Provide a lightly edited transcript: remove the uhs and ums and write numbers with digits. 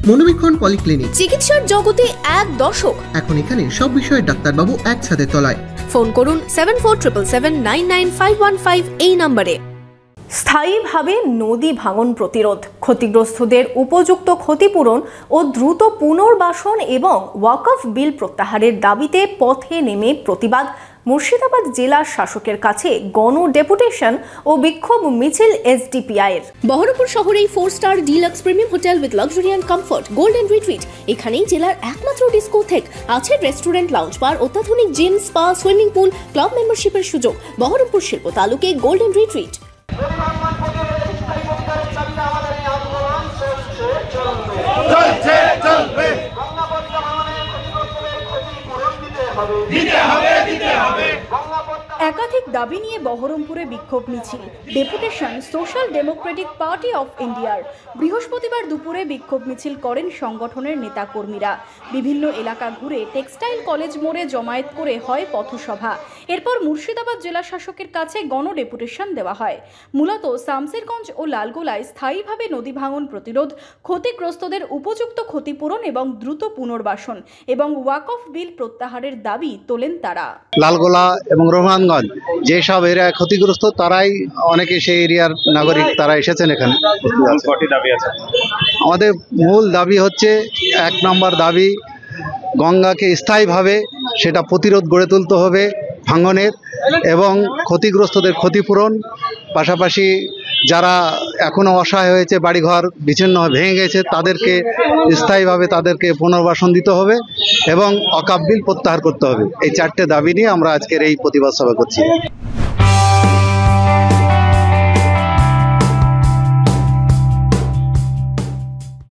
মনোবীক্ষণ polyclinic, চিকিৎসার জগতে এক দশক। এখন এখানে সব বিষয়ে ডাক্তারবাবু একসাথে তলায়। ফোন করুন 7477999515 এই নম্বরে। স্থায়ীভাবে নদী ভাঙন প্রতিরোধ, ক্ষতিগ্রস্তদের উপযুক্ত ক্ষতিপূরণ ও দ্রুত পুনর্বাসন এবং ওয়াকফ বিল প্রত্যাহারের দাবিতে পথে নেমে প্রতিবাদ। মুর্শিদাবাদ জেলা শাসকের কাছে গণ ডেপুটেশন ও বিক্ষোভ মিছিল এসডিপিআই এর। বহরমপুর শহরেই 4 star deluxe premium hotel with luxury and comfort, golden retreat. এখানেই জেলার একমাত্র ডিস্কোথেক, আছে রেস্টুরেন্ট, লাউঞ্জ বার, অত্যাধুনিক gym, spa, swimming pool, club মেম্বারশিপের সুযোগ। বহরমপুর শিল্প তালুকে গোল্ডেন রিট্রিট। একাধিক দাবি নিয়ে বহরমপুরে বিক্ষোভ মিছিল। Deputation social Democratic party of ইন্ডিয়ার। বৃহস্পতিবার দুপুরে বিক্ষোভ মিছিল করেন সংগঠনের নেতাকর্মীরা। বিভিন্ন এলাকা ঘুরে টেক্সটাইল কলেজ মোড়ে জমায়েত করে হয় পথসভা। এরপর মুর্শিদাবাদ জেলা শাসকের কাছে গণ ডেপুটেশন দেওয়া হয়। মূলত শামসেরগঞ্জ ও লালগোলায় স্থায়ীভাবে নদী ভাঙন প্রতিরোধ, ক্ষতিগ্রস্তদের উপযুক্ত ক্ষতিপূরণ এবং দ্রুত পুনর্বাসন এবং ওয়াকফ বিল প্রত্যাহারের দাবি তোলেন তারা। লালগোলা এবং রহমানগঞ্জ যেসব এরিয়া ক্ষতিগ্রস্ত, তারাই অনেকে সেই এরিয়ার নাগরিক, তারা এসেছেন এখানে। আমাদের মূল দাবি হচ্ছে, 1 নম্বর দাবি, গঙ্গাকে স্থায়ীভাবে সেটা প্রতিরোধ গড়ে তুলতে হবে ভাঙনের, এবং ক্ষতিগ্রস্তদের ক্ষতিপূরণ, পাশাপাশি যারা এখনও অসহায় হয়েছে, বাড়িঘর বিচ্ছিন্ন ভেঙে গেছে, তাদেরকে স্থায়ীভাবে তাদেরকে পুনর্বাসন দিতে হবে এবং ওয়াকফ বিল প্রত্যাহার করতে হবে। এই 4টে দাবি নিয়ে আমরা আজকের এই প্রতিবাদ সভা করছি।